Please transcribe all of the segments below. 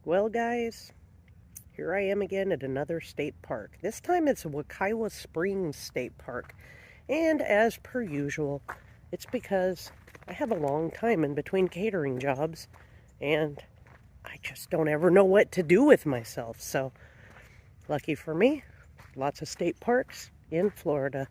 Well, guys, here I am again at another state park. This time it's Wekiwa Springs State Park. And as per usual, it's because I have a long time in between catering jobs and I just don't ever know what to do with myself. So, lucky for me, lots of state parks in Florida.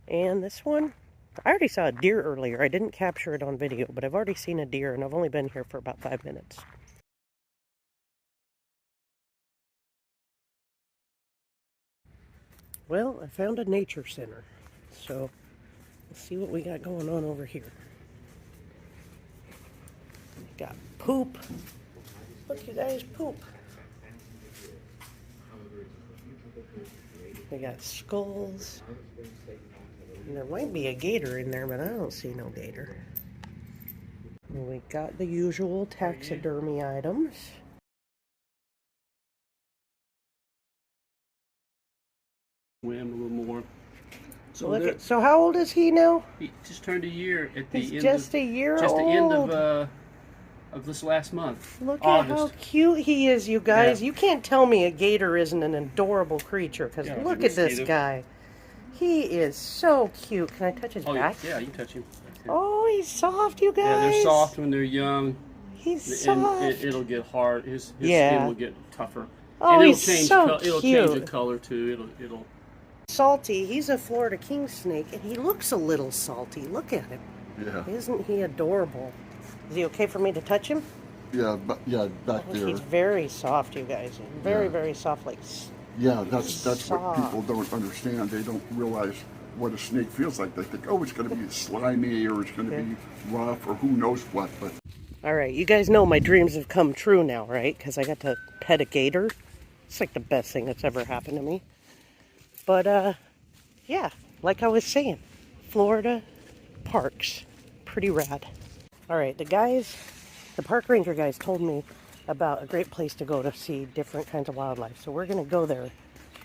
And this one, I already saw a deer earlier. I didn't capture it on video, but I've already seen a deer and I've only been here for about 5 minutes. Well, I found a nature center, so let's see what we got going on over here. We got poop. Look, you guys, poop. We got skulls. And there might be a gator in there, but I don't see no gator. And we got the usual taxidermy items. Swim a little more. So look at, so how old is he now? He just turned a year at the He's end just of, a year just old. the end of this last month. Look August. at how cute he is, you guys. Yeah. You can't tell me a gator isn't an adorable creature, because Yeah, look at this guy. He is so cute. Can I touch his back? Yeah, you can touch him. Oh, he's soft, you guys. Yeah, they're soft when they're young. He's soft. And it'll get hard. His skin will get tougher. Oh, and he's so cute. It'll change the color too. It'll. Salty. He's a Florida king snake, and he looks a little salty. Look at him. Yeah. Isn't he adorable? Is he okay for me to touch him? Yeah, but back there. He's very soft, you guys. Very, very soft, like. Yeah, that's soft. what people don't understand. They don't realize what a snake feels like. They think, oh, it's going to be slimy or it's going to be rough or who knows what. But all right, you guys know my dreams have come true now, right? Because I got to pet a gator. It's like the best thing that's ever happened to me. But yeah, like I was saying, Florida parks, pretty rad. All right, the park ranger guys told me about a great place to go to see different kinds of wildlife. So we're going to go there,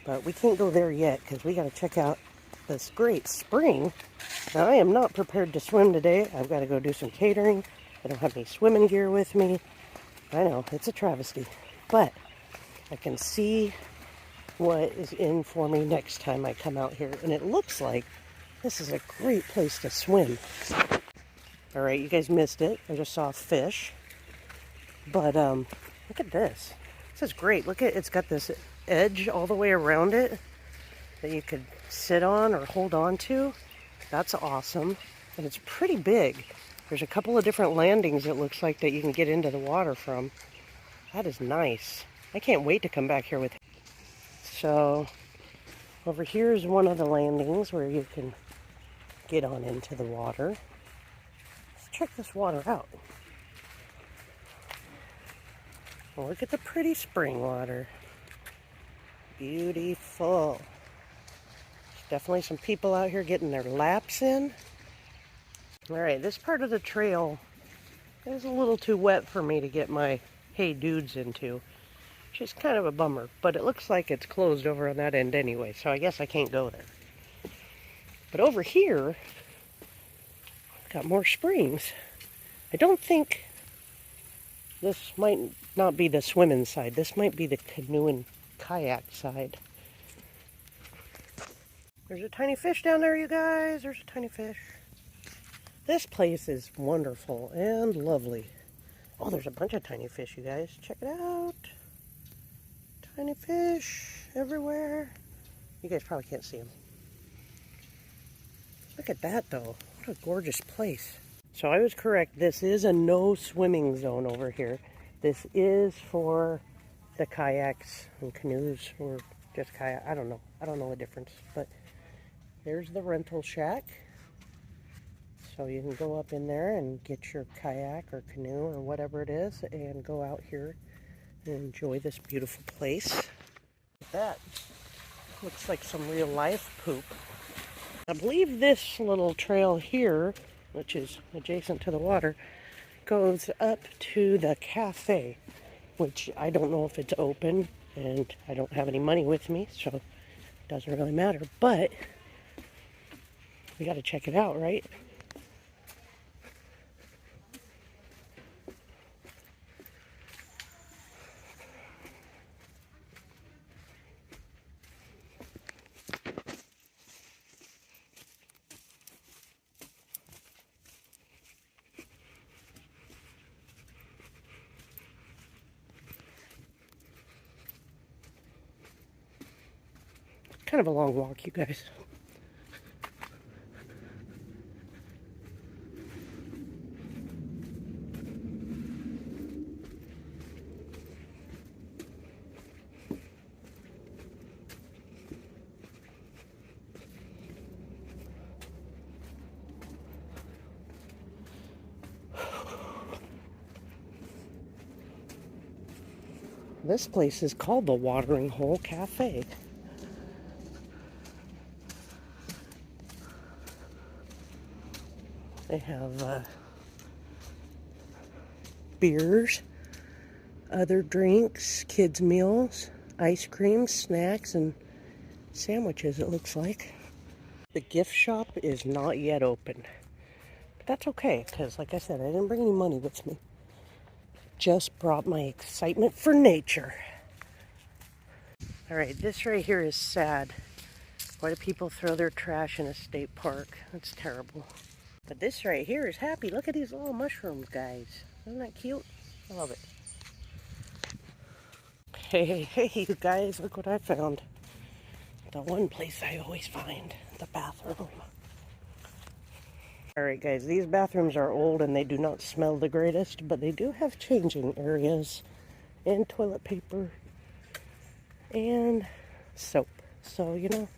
but we can't go there yet because we got to check out this great spring. Now, I am not prepared to swim today. I've got to go do some catering. I don't have any swimming gear with me. I know, it's a travesty, but I can see what is in for me next time I come out here. And it looks like this is a great place to swim. All right, you guys missed it. I just saw a fish. But look at this. This is great. Look at, it's got this edge all the way around it that you could sit on or hold on to. That's awesome. And it's pretty big. There's a couple of different landings, it looks like, that you can get into the water from. That is nice. I can't wait to come back here with him. So over here is one of the landings where you can get on into the water. Let's check this water out. Look at the pretty spring water. Beautiful. There's definitely some people out here getting their laps in. All right, this part of the trail is a little too wet for me to get my hey dudes into, which is kind of a bummer, but it looks like it's closed over on that end anyway, so I guess I can't go there. But over here, got more springs. I don't think this might not be the swimming side. This might be the canoe and kayak side. There's a tiny fish down there, you guys. There's a tiny fish. This place is wonderful and lovely. Oh, there's a bunch of tiny fish, you guys. Check it out. Tiny fish everywhere. You guys probably can't see them. Look at that, though. What a gorgeous place. So I was correct. This is a no swimming zone over here. This is for the kayaks and canoes, or just kayak. I don't know. I don't know the difference. But there's the rental shack. So you can go up in there and get your kayak or canoe or whatever it is and go out here and enjoy this beautiful place. Look at that. Looks like some real life poop. I believe this little trail here, which is adjacent to the water, goes up to the cafe, which I don't know if it's open, and I don't have any money with me, so it doesn't really matter, but we got to check it out, right? kind of a long walk, you guys. This place is called the Watering Hole Cafe. They have beers, other drinks, kids' meals, ice cream, snacks, and sandwiches, it looks like. The gift shop is not yet open. But that's okay, because like I said, I didn't bring any money with me. Just brought my excitement for nature. Alright, this right here is sad. Why do people throw their trash in a state park? That's terrible. But this right here is happy. Look at these little mushrooms, guys. Isn't that cute? I love it. Hey, you guys, look what I found. The one place I always find, the bathroom. Alright guys, these bathrooms are old and they do not smell the greatest, but they do have changing areas and toilet paper and soap. So, you know,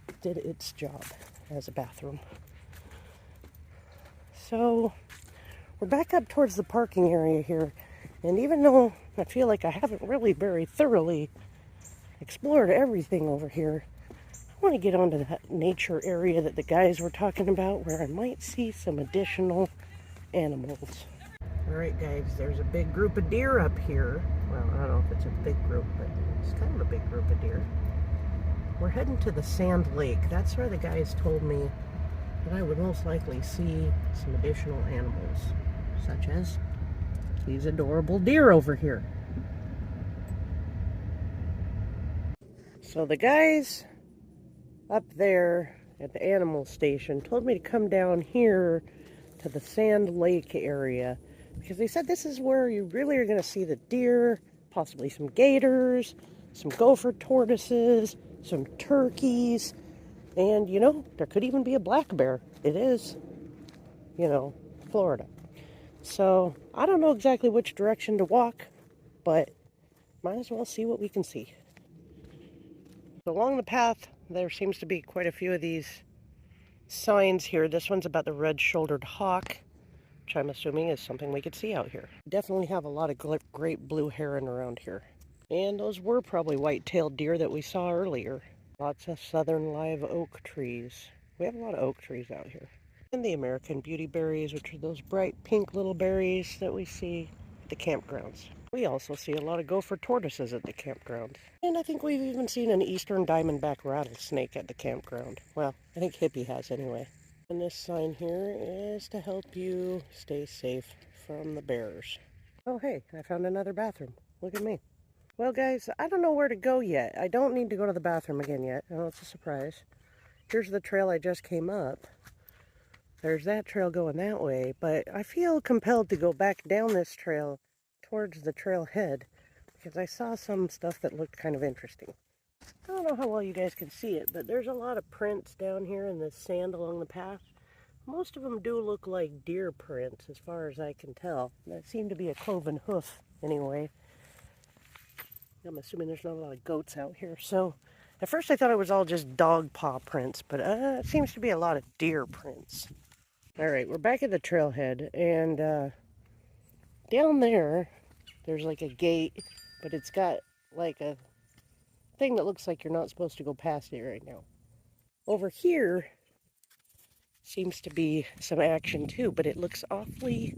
it did its job as a bathroom. So, we're back up towards the parking area here, and even though I feel like I haven't really very thoroughly explored everything over here, I want to get onto that nature area that the guys were talking about where I might see some additional animals. Alright guys, there's a big group of deer up here. Well, I don't know if it's a big group, but it's kind of a big group of deer. We're heading to the Sand Lake. That's where the guys told me that I would most likely see some additional animals, such as these adorable deer over here. So the guys up there at the animal station told me to come down here to the Sand Lake area because they said this is where you really are going to see the deer, possibly some gators, some gopher tortoises, some turkeys, and you know, there could even be a black bear. It is, you know, Florida. So I don't know exactly which direction to walk, but might as well see what we can see. Along the path, there seems to be quite a few of these signs here. This one's about the red-shouldered hawk, which I'm assuming is something we could see out here. Definitely have a lot of great blue heron around here. And those were probably white-tailed deer that we saw earlier. Lots of southern live oak trees. We have a lot of oak trees out here. And the American beauty berries, which are those bright pink little berries that we see at the campgrounds. We also see a lot of gopher tortoises at the campground. And I think we've even seen an eastern diamondback rattlesnake at the campground. Well, I think Hippie has anyway. And this sign here is to help you stay safe from the bears. Oh hey, I found another bathroom. Look at me. Well guys, I don't know where to go yet. I don't need to go to the bathroom again yet. I know it's a surprise. Here's the trail I just came up. There's that trail going that way, but I feel compelled to go back down this trail towards the trailhead because I saw some stuff that looked kind of interesting. I don't know how well you guys can see it, but there's a lot of prints down here in the sand along the path. Most of them do look like deer prints as far as I can tell. That seemed to be a cloven hoof anyway. I'm assuming there's not a lot of goats out here, so at first I thought it was all just dog paw prints, but it seems to be a lot of deer prints. Alright, we're back at the trailhead, and down there's like a gate, but it's got like a thing that looks like you're not supposed to go past it right now. Over here seems to be some action too, but it looks awfully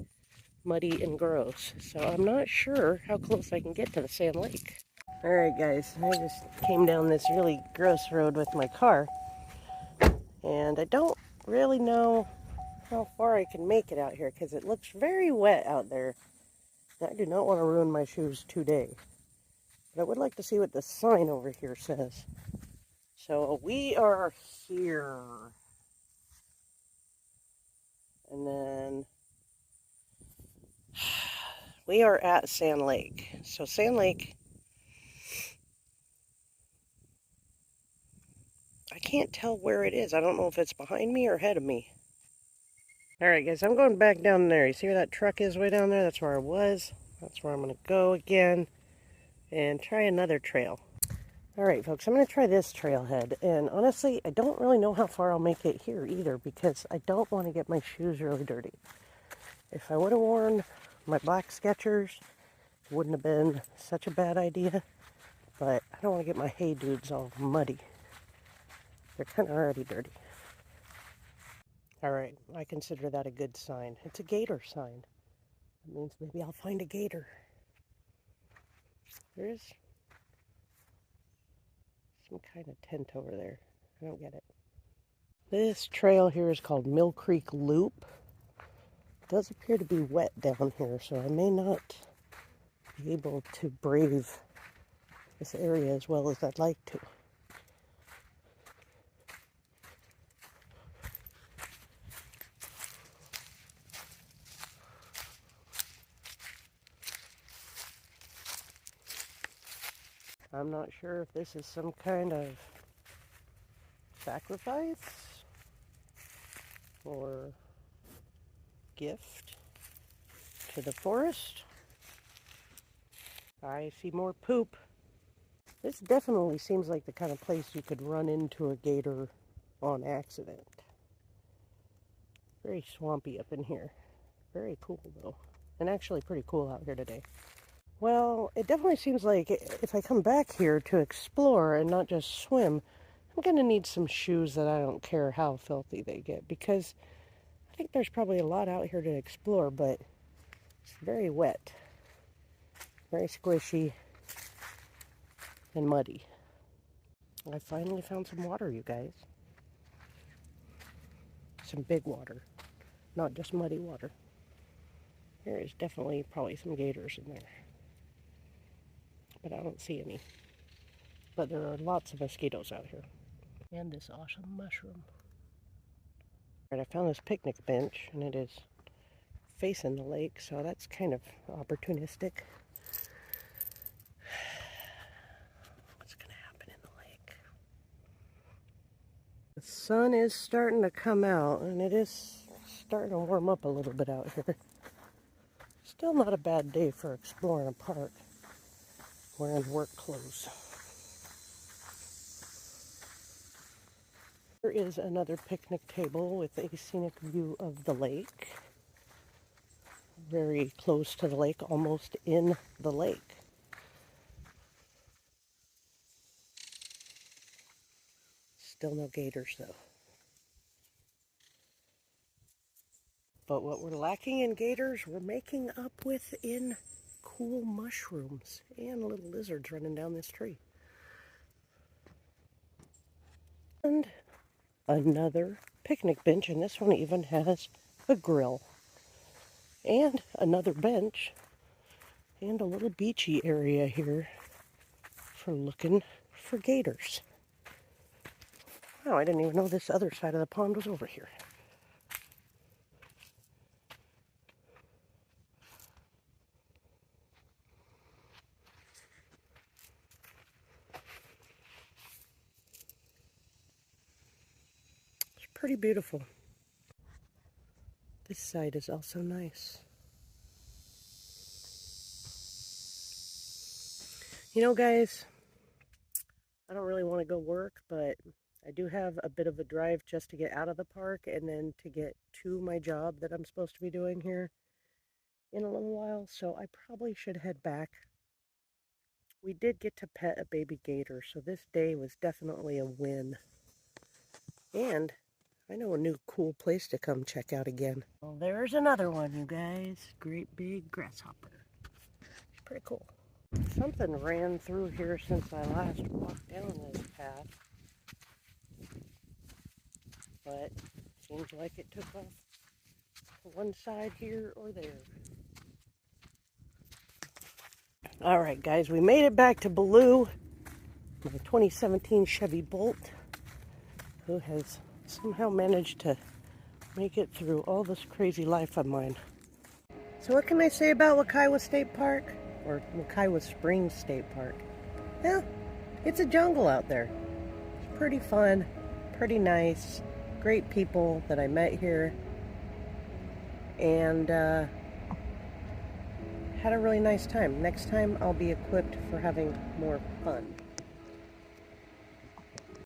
muddy and gross, so I'm not sure how close I can get to the Sand Lake. Alright guys, I just came down this really gross road with my car, and I don't really know how far I can make it out here because it looks very wet out there. I do not want to ruin my shoes today, but I would like to see what the sign over here says. So we are here, and then we are at Sand Lake. So Sand Lake can't tell where it is. I don't know if it's behind me or ahead of me. Alright guys, I'm going back down there. You see where that truck is way down there? That's where I was. That's where I'm going to go again and try another trail. Alright folks, I'm going to try this trailhead. And honestly, I don't really know how far I'll make it here either because I don't want to get my shoes really dirty. If I would have worn my black Skechers, it wouldn't have been such a bad idea. But I don't want to get my Hey Dudes all muddy. They're kind of already dirty. Alright, I consider that a good sign. It's a gator sign. That means maybe I'll find a gator. There's some kind of tent over there. I don't get it. This trail here is called Mill Creek Loop. It does appear to be wet down here, so I may not be able to brave this area as well as I'd like to. I'm not sure if this is some kind of sacrifice or gift to the forest. I see more poop. This definitely seems like the kind of place you could run into a gator on accident. Very swampy up in here. Very cool though. And actually pretty cool out here today. Well, it definitely seems like if I come back here to explore and not just swim, I'm going to need some shoes that I don't care how filthy they get, because I think there's probably a lot out here to explore, but it's very wet, very squishy, and muddy. I finally found some water, you guys. Some big water, not just muddy water. There is definitely probably some gators in there, but I don't see any. But there are lots of mosquitoes out here. And this awesome mushroom. All right, I found this picnic bench, and it is facing the lake, so that's kind of opportunistic. What's going to happen in the lake? The sun is starting to come out, and it is starting to warm up a little bit out here. Still not a bad day for exploring a park wearing work clothes. There is another picnic table with a scenic view of the lake. Very close to the lake, almost in the lake. Still no gators though. But what we're lacking in gators, we're making up with in cool mushrooms and little lizards running down this tree. And another picnic bench, and this one even has a grill. And another bench and a little beachy area here for looking for gators. Wow, I didn't even know this other side of the pond was over here. It's pretty beautiful. This side is also nice. You know, guys, I don't really want to go work, but I do have a bit of a drive just to get out of the park and then to get to my job that I'm supposed to be doing here in a little while, so I probably should head back. We did get to pet a baby gator, so this day was definitely a win. And I know a new cool place to come check out again. Well, there's another one, you guys. Great big grasshopper. Pretty cool. Something ran through here since I last walked down this path. But seems like it took off to one side here or there. Alright guys, we made it back to Baloo, my 2017 Chevy Bolt, who has somehow managed to make it through all this crazy life of mine. So what can I say about Wekiwa State Park? Or Wekiwa Springs State Park? Well, it's a jungle out there. It's pretty fun. pretty nice, great people that I met here, and had a really nice time. Next time I'll be equipped for having more fun.